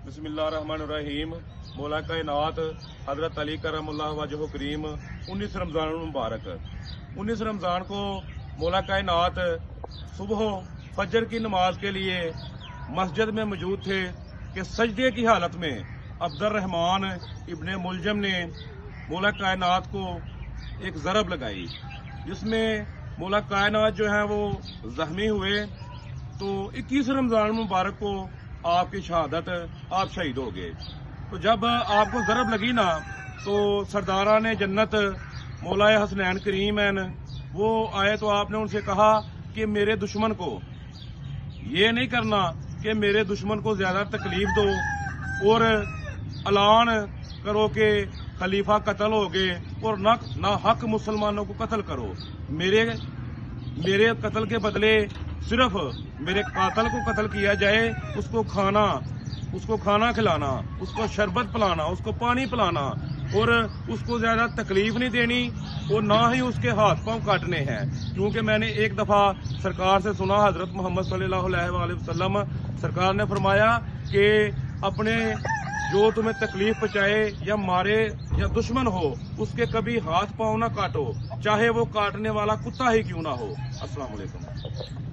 बिस्मिल्लाहिर्रहमानिर्रहीम। मौला कायनात हजरत अली करमुल्लाह वजह करीम 19 रमज़ान मुबारक। 19 रमज़ान को मौला कायनात सुबह फजर की नमाज के लिए मस्जिद में मौजूद थे कि सजदे की हालत में अब्दुर्रहमान इब्ने मुलजम ने मौला कायनात को एक ज़रब लगाई, जिसमें मौला कायनात जो है वो ज़ख्मी हुए। तो 21 रमज़ान मुबारक को आपकी शहादत, आप शहीद हो गए। तो जब आपको ज़रब लगी ना, तो सरदारान जन्नत मौलाए हसनैन करीमैन वो आए तो आपने उनसे कहा कि मेरे दुश्मन को ये नहीं करना कि मेरे दुश्मन को ज़्यादा तकलीफ दो और ऐलान करो कि खलीफा कत्ल हो गए और ना हक मुसलमानों को कत्ल करो। मेरे कत्ल के बदले सिर्फ मेरे कातल को कत्ल किया जाए, उसको खाना खिलाना, उसको शरबत पिलाना, उसको पानी पिलाना और उसको ज़्यादा तकलीफ नहीं देनी और ना ही उसके हाथ पांव काटने हैं। क्योंकि मैंने एक दफ़ा सरकार से सुना, हज़रत मोहम्मद सल्लल्लाहु अलैहि वसल्लम सरकार ने फरमाया कि अपने जो तुम्हें तकलीफ पहुँचाए या मारे या दुश्मन हो, उसके कभी हाथ पांव ना काटो, चाहे वो काटने वाला कुत्ता ही क्यों ना हो। अस्सलाम वालेकुम।